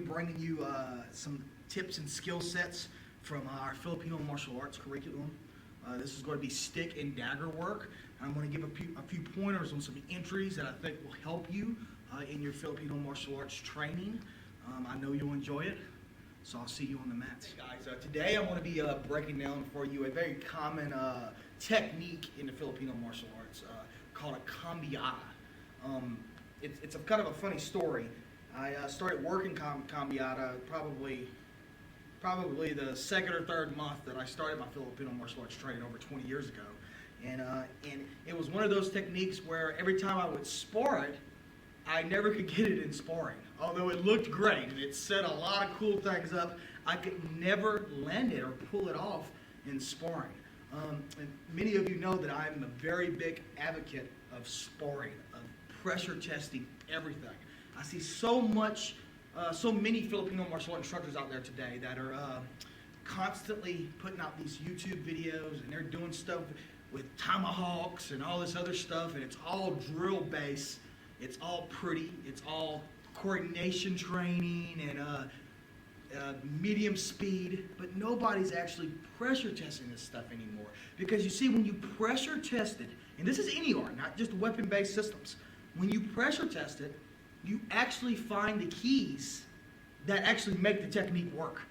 bringing you some tips and skill sets from our Filipino martial arts curriculum. This is going to be stick and dagger work. I'm going to give a few pointers on some entries that I think will help you in your Filipino martial arts training. I know you'll enjoy it, so I'll see you on the mats. Hey guys, today I'm going to be breaking down for you a very common technique in the Filipino martial arts called a cambiada. It's a kind of a funny story. I started working cambiada probably the second or third month that I started my Filipino martial arts training over 20 years ago. And it was one of those techniques where every time I would spar it, I never could get it in sparring. Although it looked great and it set a lot of cool things up, I could never land it or pull it off in sparring. And many of you know that I'm a very big advocate of sparring, of pressure testing everything. I see so many Filipino martial arts instructors out there today that are constantly putting out these YouTube videos, and they're doing stuff with tomahawks and all this other stuff, and it's all drill based, it's all pretty, it's all coordination training and medium speed, but nobody's actually pressure testing this stuff anymore. Because you see, when you pressure test it, and this is any art, not just weapon-based systems, when you pressure test it, you actually find the keys that actually make the technique work.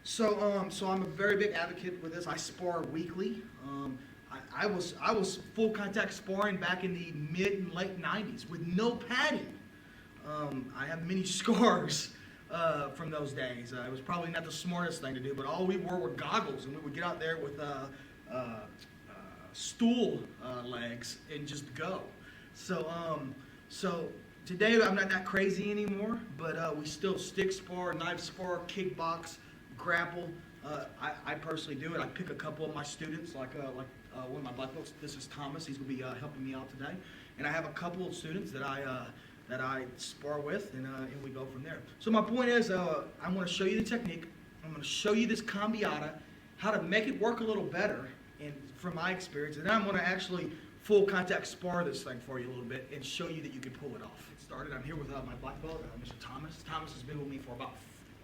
So I'm a very big advocate with this. I spar weekly. I was full contact sparring back in the mid and late 90s with no padding. I have many scars from those days. It was probably not the smartest thing to do, but all we wore were goggles, and we would get out there with stool legs and just go. So today I'm not that crazy anymore, but we still stick spar, knife spar, kickbox, grapple. I personally do it. I pick a couple of my students, like one of my black belts. This is Thomas. He's going to be helping me out today, and I have a couple of students that I spar with, and we go from there. So my point is, I'm going to show you the technique. I'm going to show you this cambiada, how to make it work a little better, and from my experience, and then I'm going to actually full contact spar this thing for you a little bit and show you that you can pull it off. It started. I'm here with my black belt, Mr. Thomas. Thomas has been with me for about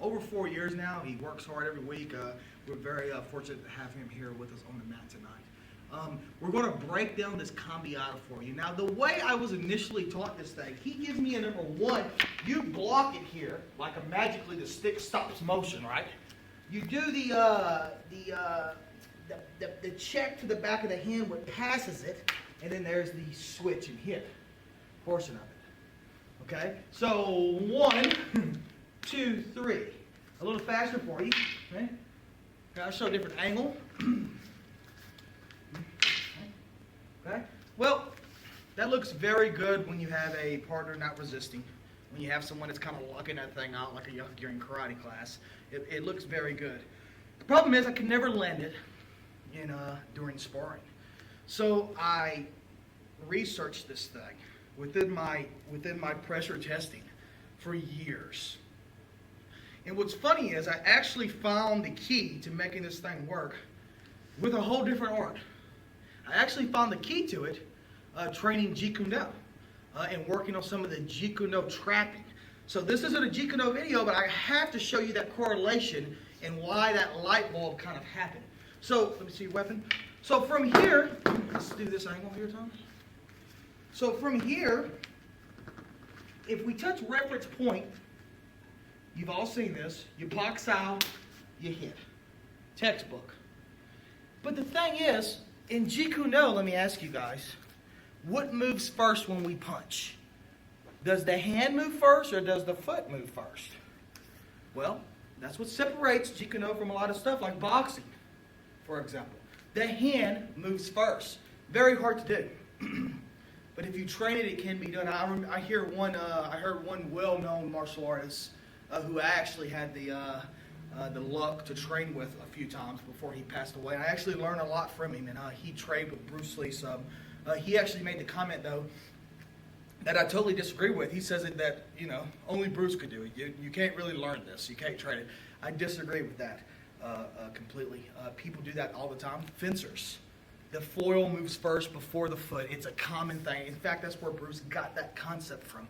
over 4 years now. He works hard every week. We're very fortunate to have him here with us on the mat tonight. We're going to break down this cambiada for you. Now, the way I was initially taught this thing, he gives me a number one. You block it here, like magically the stick stops motion, right? You do the check to the back of the hand, what passes it, and then there's the switch and hit portion of it. Okay? So 1, 2, 3. A little faster for you. Okay? I'll show a different angle. Okay? Well, that looks very good when you have a partner not resisting. When you have someone that's kind of locking that thing out like you're in karate class. It looks very good. The problem is I can never land it during sparring. So I researched this thing within my pressure testing for years. And what's funny is I actually found the key to making this thing work with a whole different art. I actually found the key to it training Juno and working on some of the Juno trapping. So this isn't a Juno video, but I have to show you that correlation and why that light bulb kind of happened. So let me see your weapon. So from here, let's do this angle here, Tom. So from here, if we touch reference point, you've all seen this. You box out, you hit. Textbook. But the thing is, in Juno, let me ask you guys, what moves first when we punch? Does the hand move first or does the foot move first? Well, that's what separates Juno from a lot of stuff like boxing, for example. The hand moves first. Very hard to do. But if you train it, it can be done. I heard one well-known martial artist who I actually had the luck to train with a few times before he passed away. I actually learned a lot from him, and he trained with Bruce Lee some. He actually made the comment, though, that I totally disagree with. He says that only Bruce could do it. You can't really learn this. You can't train it. I disagree with that completely. People do that all the time. Fencers. The foil moves first before the foot. It's a common thing. In fact, that's where Bruce got that concept from.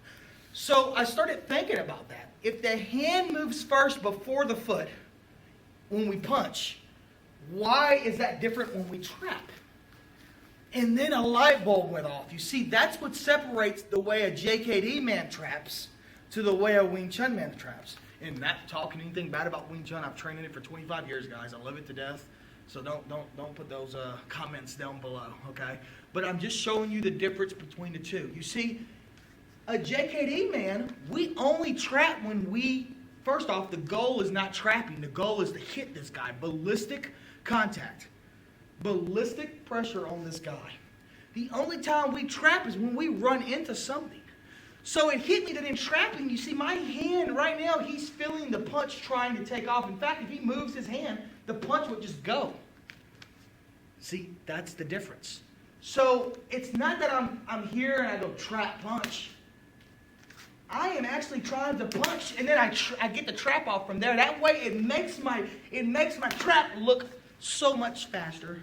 So I started thinking about that. If the hand moves first before the foot when we punch, why is that different when we trap? And then a light bulb went off. You see, that's what separates the way a JKD man traps to the way a Wing Chun man traps. And not talking anything bad about Wing Chun. I've trained in it for 25 years, guys. I love it to death. So don't put those comments down below, okay? But I'm just showing you the difference between the two. You see, a JKD man, we only trap when we, first off, the goal is not trapping. The goal is to hit this guy. Ballistic contact. Ballistic pressure on this guy. The only time we trap is when we run into something. So it hit me that in trapping, you see my hand right now, he's feeling the punch trying to take off. In fact, if he moves his hand, the punch would just go. See, that's the difference. So it's not that I'm here and I go trap punch. I am actually trying to punch, and then I get the trap off from there. That way it makes my trap look so much faster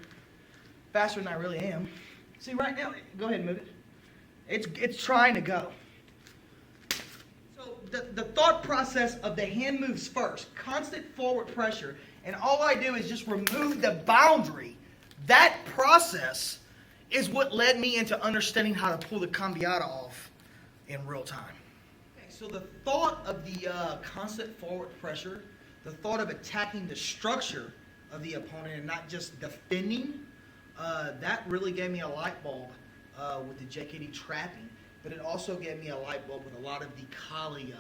than I really am. See, right now, go ahead and move it. It's trying to go. So the thought process of the hand moves first, constant forward pressure, and all I do is just remove the boundary. That process is what led me into understanding how to pull the cambiata off in real time. Okay, so the thought of the constant forward pressure, the thought of attacking the structure of the opponent and not just defending, that really gave me a light bulb with the JKD trapping, but it also gave me a light bulb with a lot of the Kali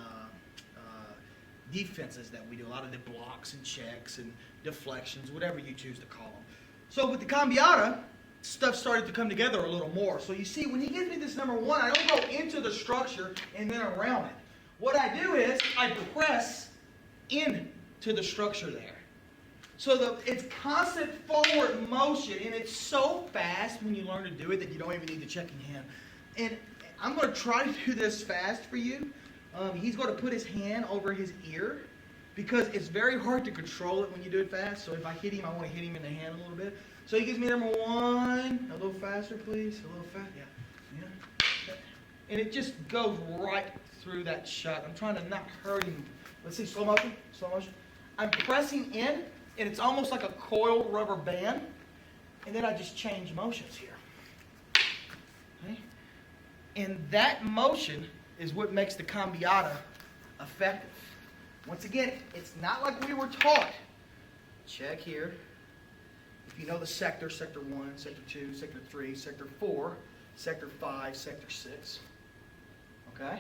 defenses that we do, a lot of the blocks and checks and deflections, whatever you choose to call them. So with the cambiata, stuff started to come together a little more. So you see, when he gives me this number one, I don't go into the structure and then around it. What I do is I press into the structure there. So it's constant forward motion, and it's so fast when you learn to do it that you don't even need the checking hand. And I'm going to try to do this fast for you. He's going to put his hand over his ear because it's very hard to control it when you do it fast. So if I hit him, I want to hit him in the hand a little bit. So he gives me number one. A little faster, please. A little faster. Yeah. And it just goes right through that shot. I'm trying to not hurt him. Let's see, slow motion. Slow motion. I'm pressing in, and it's almost like a coiled rubber band. And then I just change motions here. Okay? And that motion is what makes the cambiata effective. Once again, it's not like we were taught. Check here. If you know the sector, sector 1, sector 2, sector 3, sector 4, sector 5, sector 6. Okay?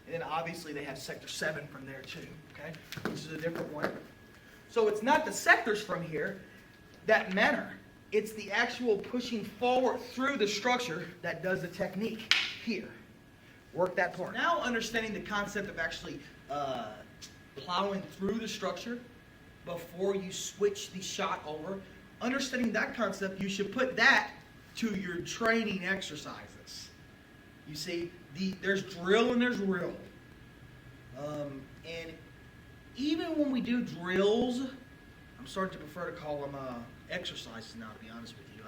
And then obviously they have sector 7 from there too. Okay? Which is a different one. So it's not the sectors from here that matter. It's the actual pushing forward through the structure that does the technique here. Work that part. Now understanding the concept of actually plowing through the structure before you switch the shot over. Understanding that concept, you should put that to your training exercises. You see, there's drill and there's rill. And even when we do drills, I'm starting to prefer to call them exercises now, to be honest with you.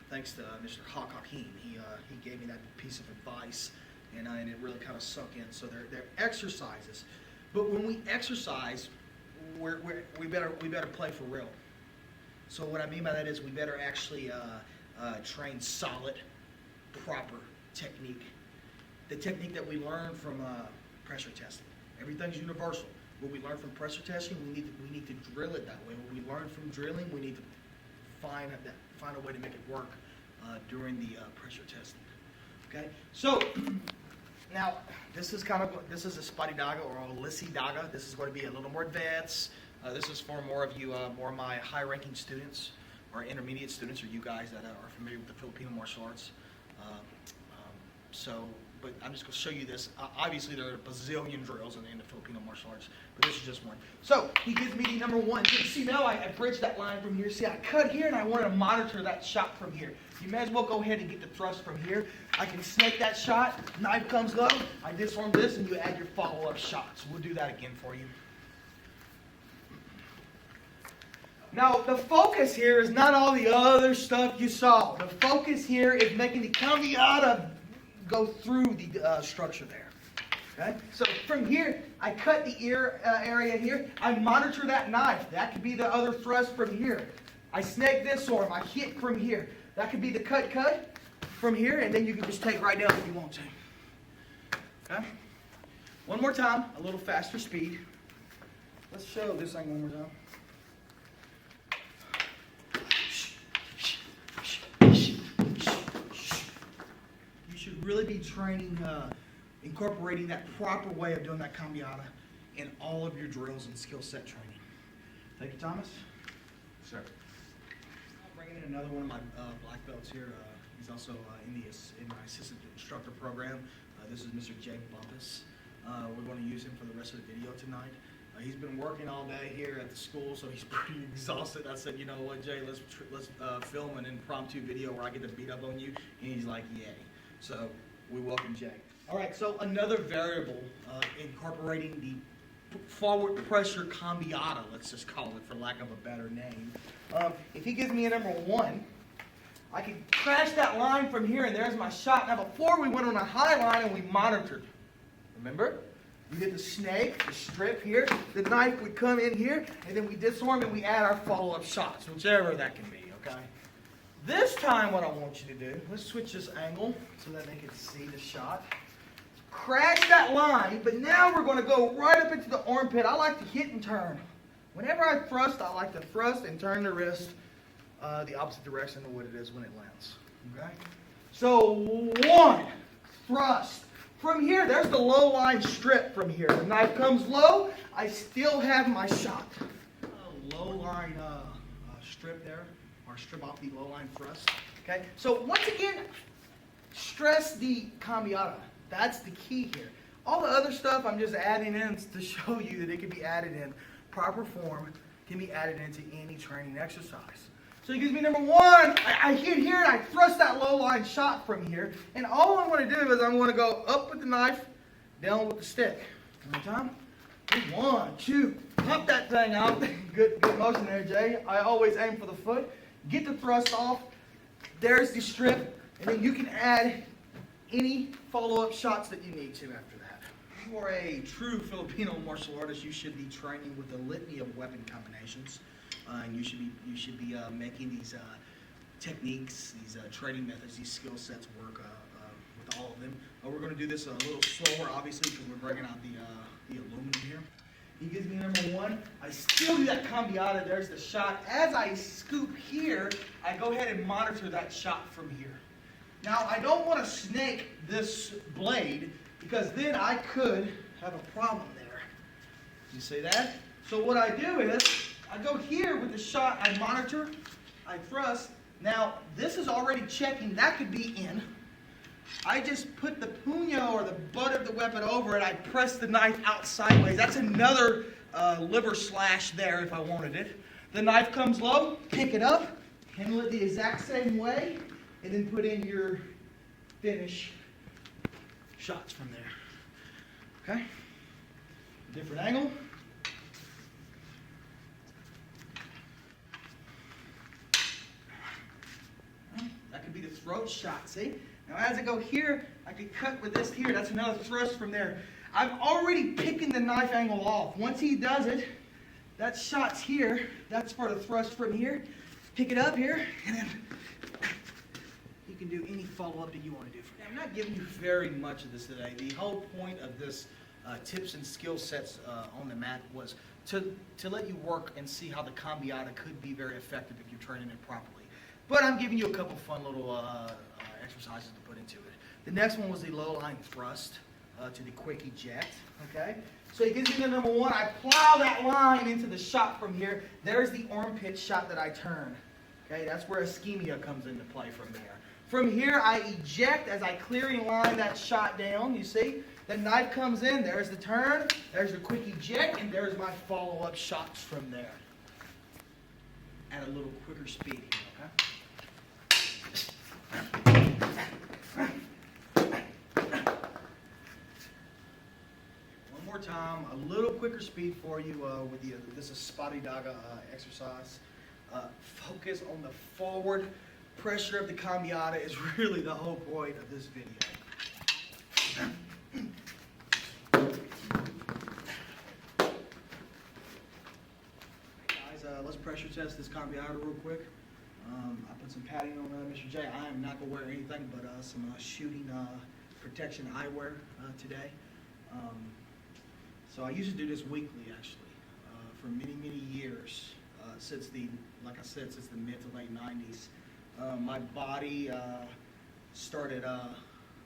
Thanks to Mr. Hakim. He gave me that piece of advice, and it really kind of sunk in. So they're exercises. But when we exercise, we better play for real. So what I mean by that is we better actually train solid, proper technique. The technique that we learn from pressure testing. Everything's universal. What we learn from pressure testing, we need to drill it that way. What we learn from drilling, we need to find a way to make it work during the pressure testing. Okay, so now this is a Spotty Daga or a Lissi Daga. This is going to be a little more advanced. This is for more of you, more of my high-ranking students or intermediate students, or you guys that are familiar with the Filipino martial arts. But I'm just going to show you this. Obviously, there are a bazillion drills in the Filipino martial arts, but this is just one. So he gives me the number one. See, now I bridged that line from here. See, I cut here, and I wanted to monitor that shot from here. You may as well go ahead and get the thrust from here. I can snake that shot. Knife comes low. I disarm this, and you add your follow-up shots. We'll do that again for you. Now, the focus here is not all the other stuff you saw. The focus here is making the cambiata go through the structure there. Okay? So from here, I cut the ear area here. I monitor that knife. That could be the other thrust from here. I snake this arm. I hit from here. That could be the cut from here, and then you can just take right down if you want to. Okay? One more time, a little faster speed. Let's show this thing one more time. You should really be training, incorporating that proper way of doing that cambiata in all of your drills and skill set training. Thank you, Thomas. Sir. I'm bringing in another one of my black belts here. He's also in my assistant instructor program. This is Mr. Jake Bumpus. We're going to use him for the rest of the video tonight. He's been working all day here at the school, so he's pretty exhausted. I said, you know what, Jay, let's film an impromptu video where I get to beat up on you. And he's like, yay. So we welcome Jay. All right, so another variable incorporating the forward pressure cambiata, let's just call it for lack of a better name. If he gives me a number 1, I can crash that line from here, and there's my shot. Now before we went on a high line and we monitored. Remember? We did the snake, the strip here, the knife would come in here, and then we disarm and we add our follow-up shots, whichever that can be, okay? This time what I want you to do, let's switch this angle so that they can see the shot. Crash that line, but now we're going to go right up into the armpit. I like to hit and turn. Whenever I thrust, I like to thrust and turn the wrist the opposite direction of what it is when it lands, okay? So 1, thrust. From here, there's the low line strip from here. The knife comes low, I still have my shot. Low line strip there, or strip off the low line thrust. Okay, so once again, stress the cambiata. That's the key here. All the other stuff I'm just adding in to show you that it can be added in proper form, can be added into any training exercise. So he gives me number 1, I hit here and I thrust that low line shot from here. And all I'm going to do is I'm going to go up with the knife, down with the stick. One more time. 1, 2, pump that thing out. Good motion there, Jay. I always aim for the foot. Get the thrust off. There's the strip. And then you can add any follow-up shots that you need to after that. For a true Filipino martial artist, you should be training with a litany of weapon combinations. And you should be making these techniques, these training methods, these skill sets work with all of them. We're going to do this a little slower, obviously, because we're bringing out the aluminum here. He gives me number 1. I still do that cambiata. There's the shot. As I scoop here, I go ahead and monitor that shot from here. Now, I don't want to snake this blade because then I could have a problem there. You see that? So what I do is I go here with the shot, I monitor, I thrust. Now, this is already checking, that could be in. I just put the puño or the butt of the weapon over it, I press the knife out sideways. That's another liver slash there if I wanted it. The knife comes low, pick it up, handle it the exact same way, and then put in your finish shots from there. Okay? Different angle. That could be the throat shot, see? Now as I go here, I could cut with this here. That's another thrust from there. I'm already picking the knife angle off. Once he does it, that shot's here. That's for the thrust from here. Pick it up here, and then you can do any follow-up that you want to do. I'm not giving you very much of this today. The whole point of this tips and skill sets on the mat was to let you work and see how the cambiata could be very effective if you're training it properly. But I'm giving you a couple fun little exercises to put into it. The next one was the low line thrust to the quick eject. Okay, so he gives me the number 1. I plow that line into the shot from here. There's the armpit shot that I turn. Okay, that's where ischemia comes into play from there. From here, I eject as I clearing line that shot down. You see, the knife comes in. There's the turn. There's the quick eject, and there's my follow-up shots from there. At a little quicker speed here. Okay. One more time, a little quicker speed for you with this is Spotty Daga exercise. Focus on the forward pressure of the cambiata is really the whole point of this video. pressure test this cambiata real quick. I put some padding on Mr. J. I am not going to wear anything but some shooting protection eyewear today. So I used to do this weekly, actually, for many, many years, since like I said, since the mid to late 90s. My body started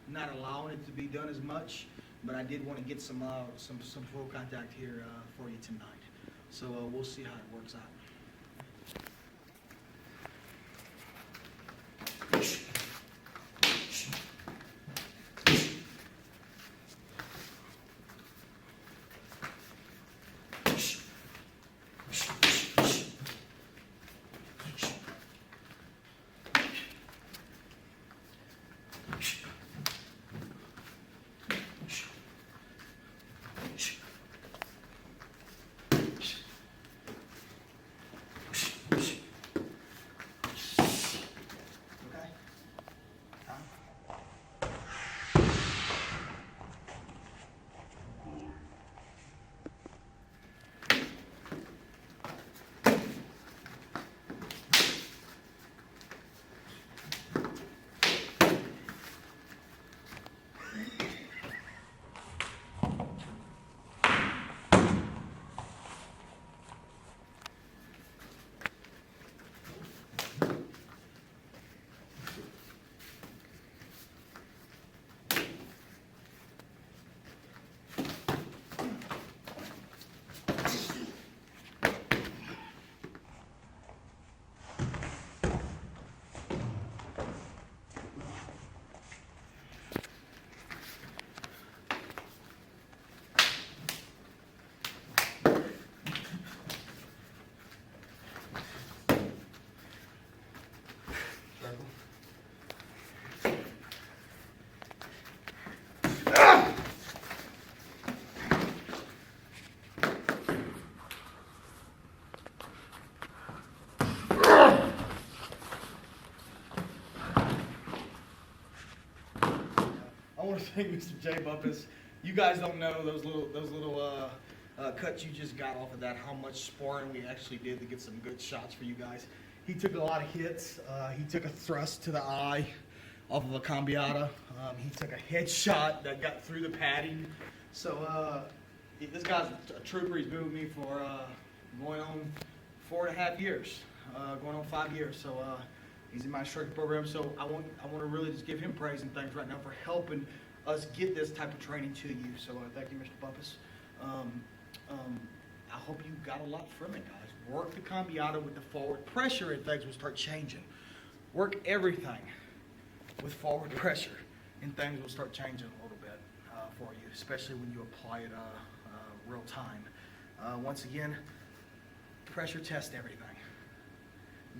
not allowing it to be done as much, but I did want to get some full contact here for you tonight. So we'll see how it works out. I want to thank Mr. J. Bumpus. You guys don't know those little cuts you just got off of that, how much sparring we actually did to get some good shots for you guys. He took a lot of hits. He took a thrust to the eye off of a cambiata. He took a headshot that got through the padding. So this guy's a trooper. He's been with me for going on 4.5 years, going on 5 years. So he's in my instructor program. So I want to really just give him praise and thanks right now for helping us get this type of training to you. So thank you, Mr. Bumpus. I hope you got a lot from it, guys. Work the cambiata with the forward pressure and things will start changing. Work everything with forward pressure and things will start changing a little bit for you, especially when you apply it real time. Once again, pressure test everything.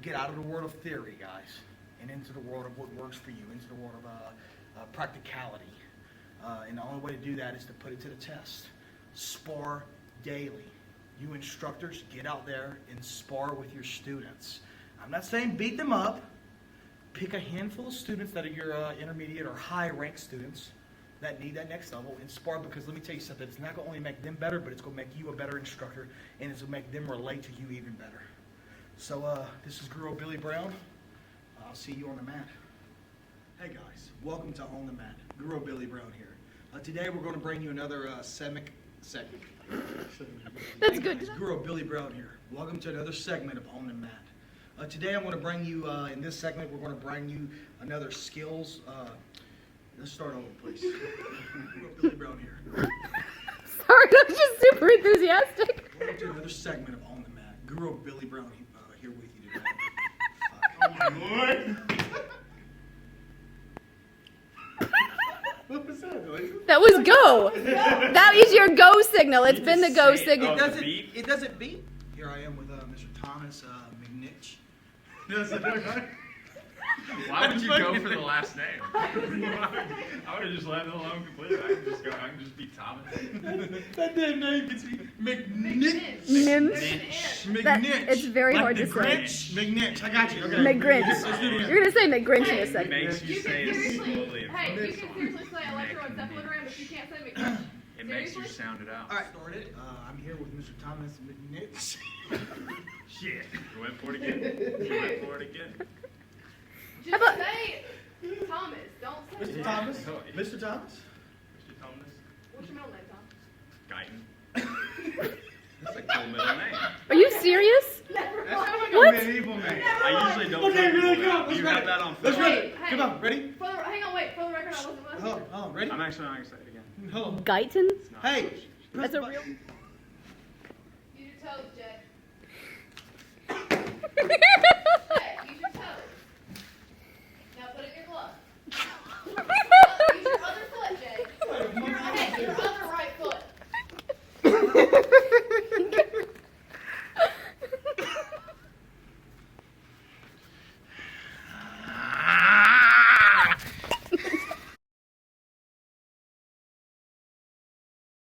Get out of the world of theory, guys, and into the world of what works for you, into the world of practicality. And the only way to do that is to put it to the test. Spar daily. You instructors, get out there and spar with your students. I'm not saying beat them up. Pick a handful of students that are your intermediate or high-ranked students that need that next level and spar, because let me tell you something, it's not going to only make them better, but it's going to make you a better instructor, and it's going to make them relate to you even better. So this is Guro Billy Brown. I'll see you on the mat. Hey guys, welcome to On the Mat. Guro Billy Brown here. Today we're going to bring you another segment. That's hey good. Guys, Guro Billy Brown here. Welcome to another segment of On the Mat. Today I'm going to bring you, in this segment, we're going to bring you another skills. Let's start over, please. Guro Billy Brown here. Sorry, I'm just super enthusiastic. Welcome to another segment of On the Mat. Guro Billy Brown here with you today. Oh my Lord! What was that noise? That was go. That is your go signal. It's been the go signal. It doesn't beat. Here I am with Mr. Thomas McNitch. Why would you go for the last name? I would have just left it alone completely. I can just be Thomas. That damn name gets me McNitch. It's very hard to say. McNitch. I got you. Okay. McGrinch. You're gonna say McGrinch in a It second. makes you say it slowly. Hey, you can seriously say electroencephalogram, but you can't say McGrinch. It makes you Seriously? sound it out. All right, started. I'm here with Mr. Thomas McNitz. Shit. You went for it again. You went for it again. How about- say Thomas. Don't say Mr. Jack. Thomas? Oh, Mr. Thomas? Mr. Thomas What's your middle name, Tom? Guyton. That's a cool middle name. Are you serious? Never That sounds mind. like What? a medieval name. I usually don't Okay, tell really people go. that. Let's You ready. have that on Let's film. ready. Hey, Come on, ready? Hang on, wait. For the record, I wasn't listening. Hold on, ready? I'm actually not going to say it again. Hold on. Guyton? It's not. Hey, That's press a the real. button. Use your toes, Jay. Jay, use your toes. Now put it in your glove. Use your other foot, Jay. Your other right foot.